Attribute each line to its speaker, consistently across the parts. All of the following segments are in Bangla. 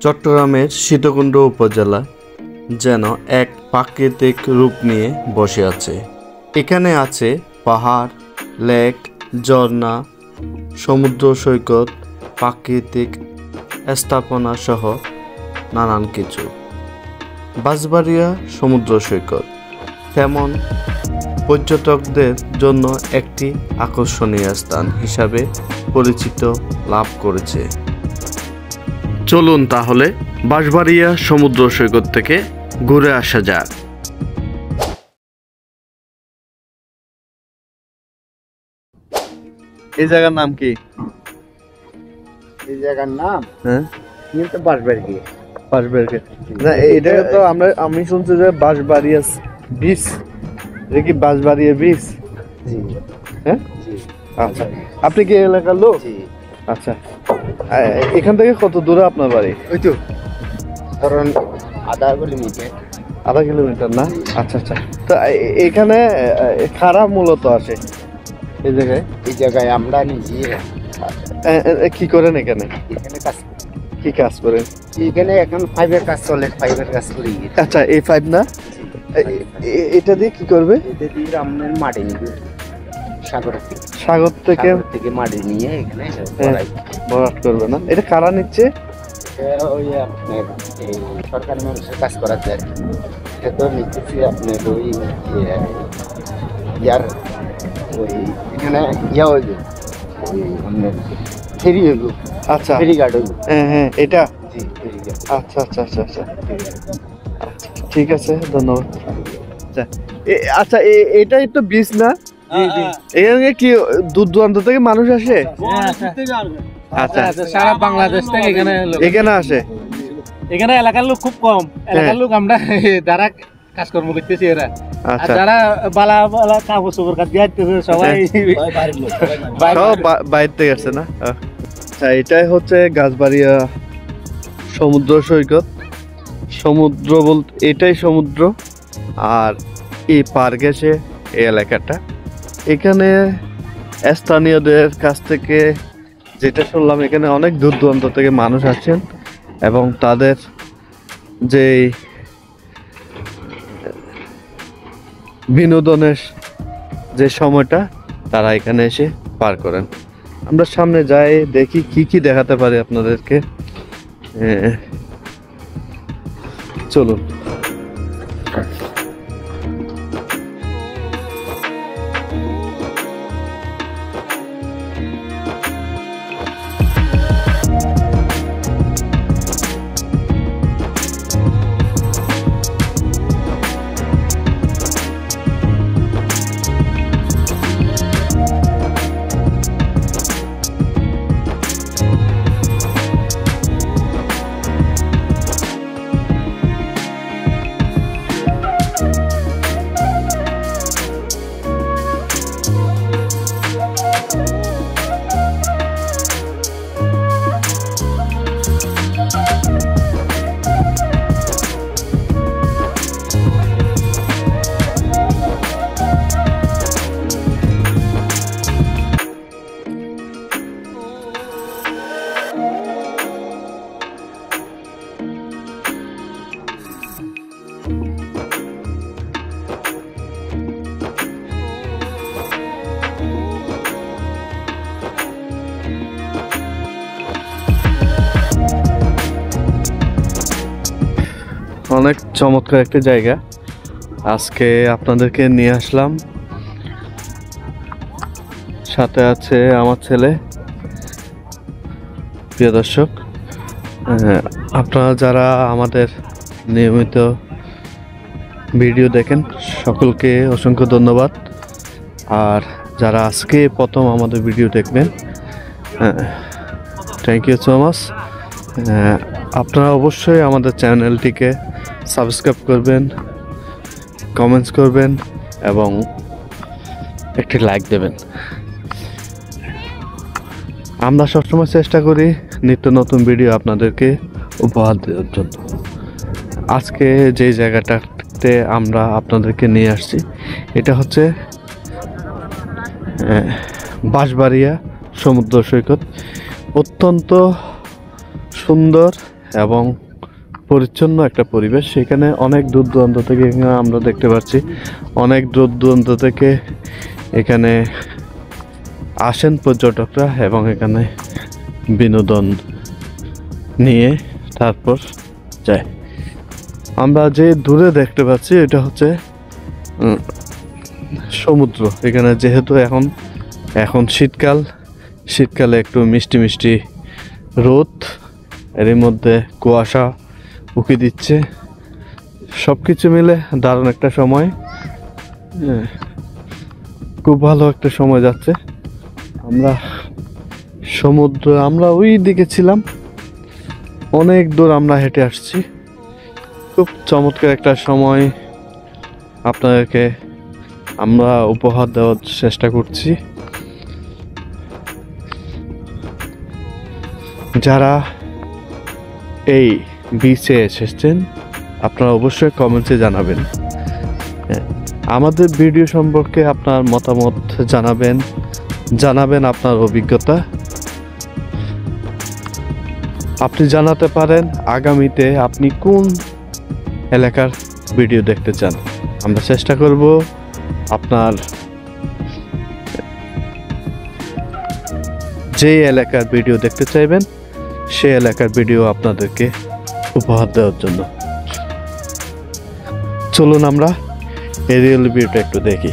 Speaker 1: চট্টগ্রামের সীতাকুণ্ড উপজেলা যেন এক প্রাকৃতিক রূপ নিয়ে বসে আছে। এখানে আছে পাহাড়, লেক, ঝর্ণা, সমুদ্র সৈকত, প্রাকৃতিক স্থাপনা সহ নানান কিছু। বাঁশবাড়িয়া সমুদ্র সৈকত তেমন পর্যটকদের জন্য একটি আকর্ষণীয় স্থান হিসাবে পরিচিত লাভ করেছে। চলুন তাহলে বাঁশবাড়িয়া সমুদ্র সৈকত থেকে ঘুরে আসা যাক। এই জায়গার নাম কি?
Speaker 2: এই জায়গার নাম
Speaker 1: বাঁশবাড়িয়া। বাঁশবাড়িয়া না, এটা তো আমি শুনছি যে বাঁশবাড়িয়া বিচ। এটা কি বাঁশবাড়িয়া বিচ? হ্যাঁ, আচ্ছা। আপনি কি এলাকার লোক? আচ্ছা, এখান থেকে কত দূরে আপনার বাড়ি?
Speaker 2: ওই তো ধরুন আধা কিলোমিটার।
Speaker 1: আধা কিলোমিটার না? আচ্ছা আচ্ছা। তো এখানে কারা মূলত আসে এই জায়গায়?
Speaker 2: এই জায়গায় আমরা নিজে
Speaker 1: কি করেন এখানে?
Speaker 2: এখানে কাজ
Speaker 1: কি কাজ করেন?
Speaker 2: এখানে এখন পাইপের কাজ চলে, পাইপের কাজ করি।
Speaker 1: আচ্ছা, এই পাইপ না, এটা দিয়ে কি করবে?
Speaker 2: এটা দিয়ে আপনার মাটি নিবে
Speaker 1: সাগর থেকে
Speaker 2: মাটি নিয়ে এখানে
Speaker 1: ভরাট করবে না? এটা কারা নিচ্ছে?
Speaker 2: ওই আপনার এই সরকারি মানুষের কাজ করাতে এটা তো নিচ্ছি আপনার ওই ইয়ার ওই এখানে ইয়া হইবে আপনার ফেরি হইব।
Speaker 1: আচ্ছা,
Speaker 2: ফেরি গার্ড হইব।
Speaker 1: হ্যাঁ, এটা।
Speaker 2: জি, ফেরি গার্ড।
Speaker 1: আচ্ছা আচ্ছা আচ্ছা আচ্ছা, ঠিক আছে, ধন্যবাদ। আচ্ছা, এটাই তো বিচ না? এখানে কি দূর দূরান্ত থেকে মানুষ আসে? আচ্ছা,
Speaker 3: সারা বাংলাদেশ থেকে
Speaker 1: এখানে আসে।
Speaker 3: এখানে এলাকার লোক খুব কম। এলাকার লোক আমরা যারা কাজকর্ম করতেছি এরা, যারা বালা বালা কাপড় চোপড় কাটিয়ে সবাই
Speaker 1: বাইরে থেকে আসছে না? আচ্ছা, এটাই হচ্ছে বাঁশবাড়িয়া সমুদ্র সৈকত। সমুদ্র বলতে এটাই সমুদ্র, আর এই পার্ক আছে এই এলাকাটা। এখানে স্থানীয়দের কাছ থেকে যেটা শুনলাম, এখানে অনেক দূর দূরান্ত থেকে মানুষ আসছেন এবং তাদের যে বিনোদনের যে সময়টা তারা এখানে এসে পার করেন। আমরা সামনে যাই, দেখি কি কি দেখাতে পারি আপনাদেরকে। চলুন। অনেক চমৎকার একটা জায়গা আজকে আপনাদেরকে নিয়ে আসলাম। সাথে আছে আমার ছেলে। প্রিয় দর্শক, আপনারা যারা আমাদের নিয়মিত ভিডিও দেখেন সকলকে অসংখ্য ধন্যবাদ। আর যারা আজকে প্রথম আমাদের ভিডিও দেখবেন, থ্যাংক ইউ সো মাচ। আপনারা অবশ্যই আমাদের চ্যানেলটিকে সাবস্ক্রাইব করবেন, কমেন্টস করবেন এবং একটি লাইক দেবেন। আমরা সবসময় চেষ্টা করি নিত্য নতুন ভিডিও আপনাদেরকে উপহার দেওয়ার জন্য। আজকে যে জায়গাটাতে আমরা আপনাদেরকে নিয়ে আসছি এটা হচ্ছে বাঁশবাড়িয়া সমুদ্র সৈকত। অত্যন্ত সুন্দর এবং পরিচ্ছন্ন একটা পরিবেশ। সেখানে অনেক দূর দূরান্ত থেকে এখানে আমরা দেখতে পাচ্ছি অনেক দূর দূরান্ত থেকে এখানে আসেন পর্যটকরা এবং এখানে বিনোদন নিয়ে তারপর যায়। আমরা যে দূরে দেখতে পাচ্ছি এটা হচ্ছে সমুদ্র। এখানে যেহেতু এখন শীতকালে একটু মিষ্টি মিষ্টি রোদ, এর মধ্যে কুয়াশা উকি দিচ্ছে, সব কিছু মিলে দারুণ একটা সময়, খুব ভালো একটা সময় যাচ্ছে। আমরা ওই দিকে ছিলাম, অনেক দূর আমরা হেঁটে আসছি। খুব চমৎকার একটা সময় আপনাদেরকে আমরা উপহার দেওয়ার চেষ্টা করছি। যারা এই বিচে এসেছেন আপনারা অবশ্যই কমেন্টে জানাবেন, আমাদের ভিডিও সম্পর্কে আপনার মতামত জানাবেন আপনার অভিজ্ঞতা। আপনি জানাতে পারেন আগামীতে আপনি কোন এলাকার ভিডিও দেখতে চান। আমরা চেষ্টা করব আপনার যে এলাকার ভিডিও দেখতে চাইবেন সেই এলাকার ভিডিও আপনাদেরকে উপহার দেওয়ার জন্য। চলুন আমরা এরিয়াল ভিউটা একটু দেখি।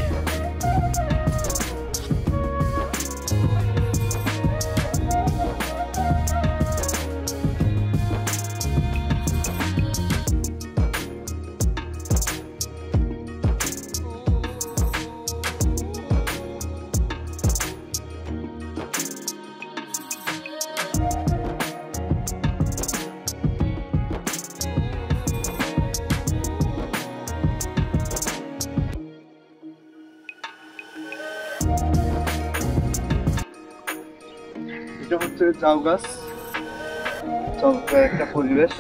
Speaker 1: এটা হচ্ছে ঝাউ গাছ, চমৎকার একটা পরিবেশ।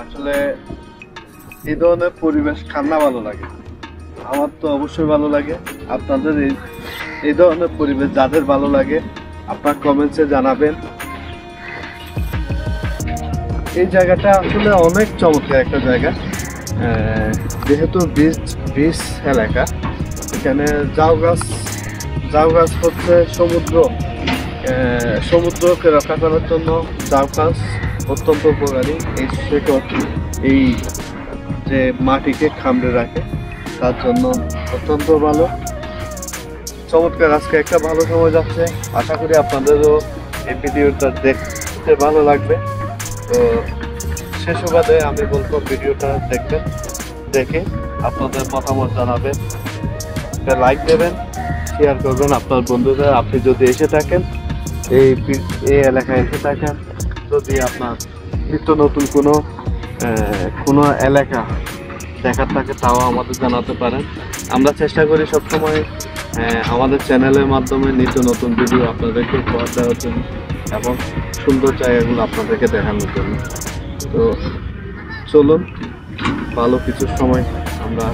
Speaker 1: আসলে এই ধরনের পরিবেশ কার না ভালো লাগে, আমার তো অবশ্যই ভালো লাগে। আপনাদের এই ধরনের পরিবেশ যাদের ভালো লাগে আপনার কমেন্টসে জানাবেন। এই জায়গাটা আসলে অনেক চমৎকার একটা জায়গা, যেহেতু বিচ এলাকা। এখানে ঝাউ গাছ হচ্ছে সমুদ্রকে রক্ষা করার জন্য ঝাউ গাছ অত্যন্ত উপকারী। এই শেকড় এই যে মাটিকে খামড়ে রাখে তার জন্য অত্যন্ত ভালো। চমৎকার, আজকে একটা ভালো সময় যাচ্ছে। আশা করি আপনাদেরও এই ভিডিওটা দেখতে ভালো লাগবে। তো শেষ সুবাদে আমি বলবো ভিডিওটা দেখবেন, দেখে আপনাদের মতামত জানাবেন, লাইক দেবেন, শেয়ার করবেন আপনার বন্ধুদের। আপনি যদি এসে থাকেন এই এলাকায় এসে থাকেন, যদি আপনার নিত্য নতুন কোনো এলাকা দেখার থাকে তাও আমাদের জানাতে পারেন। আমরা চেষ্টা করি সবসময় আমাদের চ্যানেলের মাধ্যমে নিত্য নতুন ভিডিও আপনাদেরকে উপহার দেওয়ার জন্য এবং সুন্দর জায়গাগুলো আপনাদেরকে দেখানোর জন্য। তো চলুন, ভালো কিছু সময় আমরা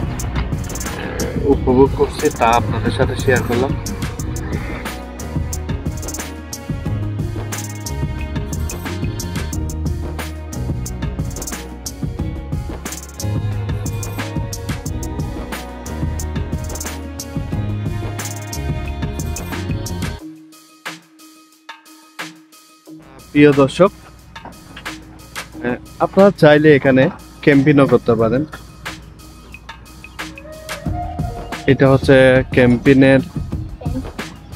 Speaker 1: উপভোগ করছি তা আপনাদের সাথে শেয়ার করলাম। প্রিয় দর্শক, আপনারা চাইলে এখানে ক্যাম্পিংও করতে পারেন। এটা হচ্ছে ক্যাম্পিংয়ের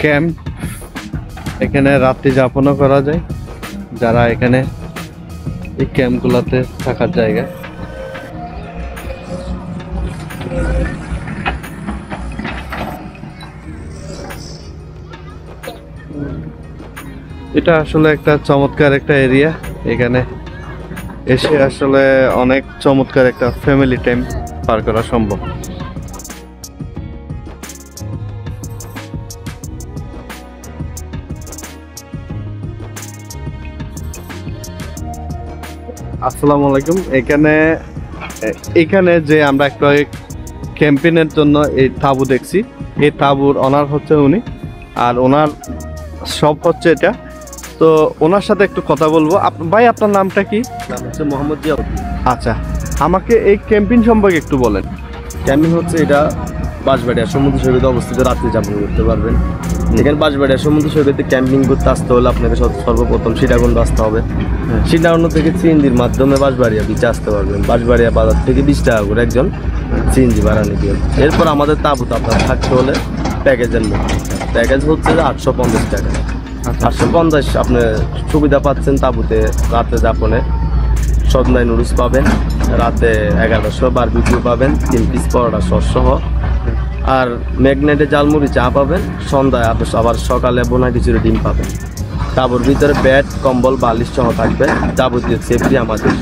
Speaker 1: ক্যাম্প, এখানে রাত্রি যাপনও করা যায় যারা এখানে এই ক্যাম্পগুলোতে থাকার জায়গা। এটা আসলে একটা চমৎকার একটা এরিয়া, এখানে এসে আসলে অনেক চমৎকার একটা ফ্যামিলি টাইম পার করা সম্ভব। আসসালামু আলাইকুম। এখানে যে আমরা একটা ক্যাম্পেইনের জন্য এই তাঁবু দেখছি, এই তাঁবুর ওনার হচ্ছে উনি, আর ওনার শপ হচ্ছে এটা। তো ওনার সাথে একটু কথা বলবো। ভাই আপনার নামটা কি?
Speaker 2: নাম হচ্ছে মোহাম্মদ জিয়াউদ্দিন।
Speaker 1: আচ্ছা, আমাকে এই ক্যাম্পিং সম্পর্কে একটু বলেন।
Speaker 2: ক্যাম্পিং হচ্ছে এটা বাঁশবাড়িয়া সমুদ্র সৈকতে অবস্থিত, রাত্রি যাপন করতে পারবেন। এখানে বাঁশবাড়িয়া সমুদ্র সৈকতে ক্যাম্পিং করতে আসতে হলে আপনাকে সর্বপ্রথম সীতাকুণ্ড আসতে হবে। সীতাকুণ্ড থেকে সিএনজির মাধ্যমে বাঁশবাড়িয়া বিচে আসতে পারবেন। বাঁশবাড়িয়া বাজার থেকে 20 টাকা করে একজন সিএনজি ভাড়া নিবে। এরপর আমাদের তাঁবুতে আপনার থাকতে হলে প্যাকেজের মধ্যে, প্যাকেজ হচ্ছে যে 850 টাকা। 850 আপনি সুবিধা পাচ্ছেন তাঁবুতে রাতে যাপনে। সন্ধ্যায় নুডলস পাবেন, রাতে 1100 বারবিকিউ পাবেন, 3 পিস পরোটা সহ, আর ম্যাগনেটে জালমুড়ি চা পাবেন। সন্ধ্যায় আবার সকালে বোনা খিচুড়ি ডিম পাবেন। তাঁবুর ভিতরে বেড, কম্বল, বালিশ সহ থাকবে। যাবতীয় সেফটি আমাদের।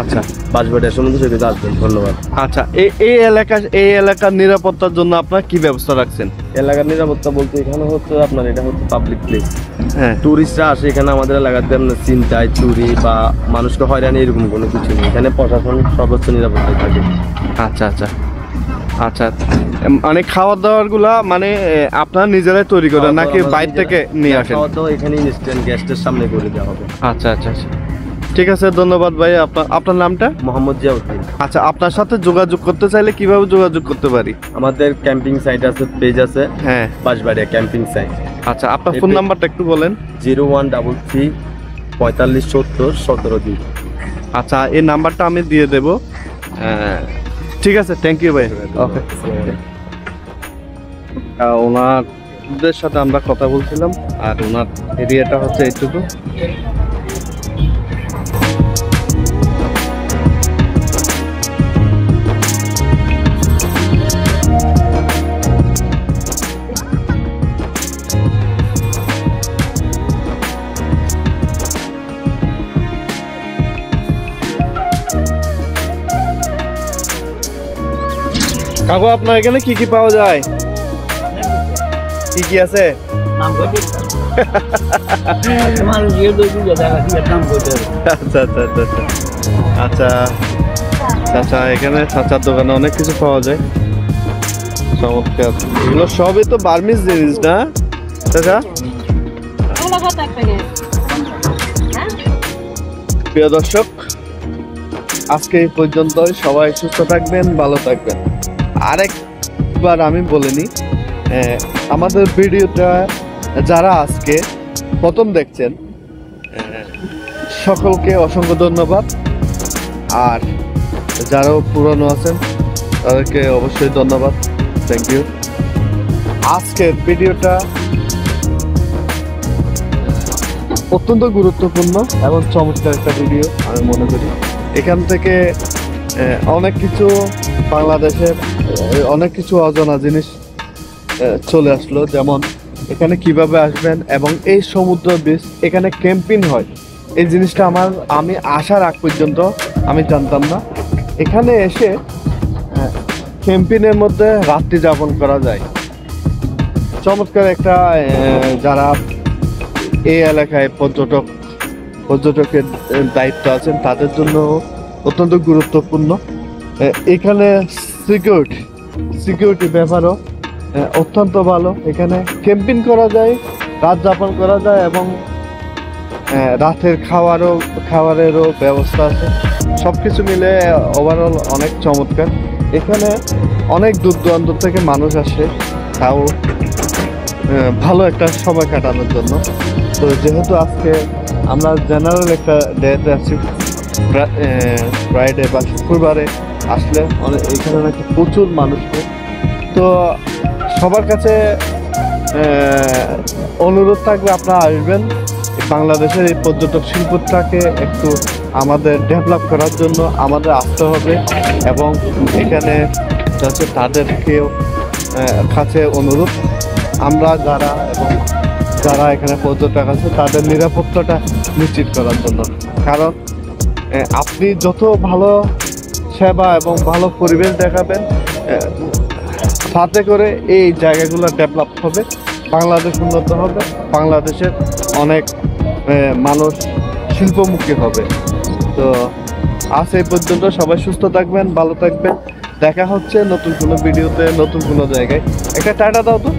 Speaker 1: আচ্ছা,
Speaker 2: বাঁশবাড়িয়া সমুদ্র সৈকতে আসবেন। ধন্যবাদ।
Speaker 1: আচ্ছা, এই এলাকার নিরাপত্তার জন্য আপনার কি ব্যবস্থা রাখছেন?
Speaker 2: এলাকার নিরাপত্তা বলতে এখানে হচ্ছে আপনার এটা হচ্ছে পাবলিক প্লেস।
Speaker 1: হ্যাঁ,
Speaker 2: টুরিস্টরা আসে এখানে, আমাদের এলাকাতে আপনার চিন্তায় চুরি বা মানুষকে হয়রানি এরকম কোনো কিছু নেই। এখানে প্রশাসন সর্বোচ্চ নিরাপত্তায় থাকে।
Speaker 1: আচ্ছা আচ্ছা আচ্ছা। মানে খাওয়ার দাওয়ার গুলা মানে আপনারা নিজেরাই তৈরি করেন নাকি বাইরে থেকে নিয়ে আসেন?
Speaker 2: খাওয়া দাওয়া এখানে ইনস্ট্যান্ট গেস্টের সামনে করে দেওয়া হবে।
Speaker 1: আচ্ছা আচ্ছা আচ্ছা, ঠিক আছে, ধন্যবাদ ভাই। আপনার নামটা?
Speaker 2: মোহাম্মদ জিয়াউদ্দিন।
Speaker 1: আচ্ছা, আপনার সাথে যোগাযোগ করতে চাইলে কিভাবে যোগাযোগ করতে পারি?
Speaker 2: আমাদের ক্যাম্পিং সাইট আছে, পেজ আছে,
Speaker 1: হ্যাঁ,
Speaker 2: বাঁশবাড়িয়া ক্যাম্পিং সাইট।
Speaker 1: আচ্ছা, আপনার ফোন নাম্বারটা একটু বলেন।
Speaker 2: 0133 45 70 17 2।
Speaker 1: আচ্ছা, এই নাম্বারটা আমি দিয়ে দেব। ঠিক আছে, থ্যাংক ইউ ভাই। ওকে, ওনাদের সাথে আমরা কথা বলছিলাম, আর ওনার এরিয়াটা হচ্ছে এইটুকু। কাকু, আপনার এখানে কি কি পাওয়া যায়? কি কি আছে? আচ্ছা আচ্ছা আচ্ছা আচ্ছা আচ্ছা, এখানে চাচার দোকানে অনেক কিছু পাওয়া যায়। চমৎকার, এগুলো সবই তো বার্মিজ জিনিস না চাচা? প্রিয় দর্শক, আজকে এই পর্যন্তই। সবাই সুস্থ থাকবেন, ভালো থাকবেন। আরেকবার আমি বলে নিই, আমাদের ভিডিওটা যারা আজকে প্রথম দেখছেন সকলকে অসংখ্য ধন্যবাদ, আর যারাও পুরনো আছেন তাদেরকে অবশ্যই ধন্যবাদ, থ্যাংক ইউ। আজকের ভিডিওটা অত্যন্ত গুরুত্বপূর্ণ এবং চমৎকার একটা ভিডিও আমি মনে করি। এখান থেকে অনেক কিছু বাংলাদেশের অনেক কিছু অজানা জিনিস চলে আসলো, যেমন এখানে কিভাবে আসবেন এবং এই সমুদ্র বীচ এখানে ক্যাম্পিং হয়, এই জিনিসটা আমি আসার আগ পর্যন্ত আমি জানতাম না। এখানে এসে ক্যাম্পিংয়ের মধ্যে রাত্রি যাপন করা যায়। চমৎকার একটা, যারা এই এলাকায় পর্যটকের দায়িত্ব আছেন তাদের জন্য অত্যন্ত গুরুত্বপূর্ণ। এখানে সিকিউরিটি ব্যাপারও অত্যন্ত ভালো। এখানে ক্যাম্পিং করা যায়, রাত যাপন করা যায় এবং রাতের খাবারেরও ব্যবস্থা আছে। সব কিছু মিলে ওভারঅল অনেক চমৎকার। এখানে অনেক দূর দূরান্ত থেকে মানুষ আসে, তাও ভালো একটা সময় কাটানোর জন্য। তো যেহেতু আজকে আমরা জেনারেল একটা ডেতে আছি, ফ্রাইডে বা শুক্রবারে আসলে এখানে নাকি প্রচুর মানুষ হয়। তো সবার কাছে অনুরোধ থাকবে আপনারা আসবেন। বাংলাদেশের এই পর্যটক শিল্পটাকে একটু আমাদের ডেভেলপ করার জন্য আমাদের আসতে হবে, এবং এখানে যাচ্ছে তাদেরকেও কাছে অনুরোধ, আমরা যারা এখানে পর্যটক আছে তাদের নিরাপত্তাটা নিশ্চিত করার জন্য। কারণ আপনি যত ভালো সেবা এবং ভালো পরিবেশ দেখাবেন, তাতে করে এই জায়গাগুলো ডেভেলপ হবে, বাংলাদেশ উন্নত হবে, বাংলাদেশের অনেক মানুষ শিল্পমুখী হবে। তো আজ এই পর্যন্ত, সবাই সুস্থ থাকবেন, ভালো থাকবেন। দেখা হচ্ছে নতুন কোনো ভিডিওতে, নতুন কোনো জায়গায়। একটা টাটা দাও তো।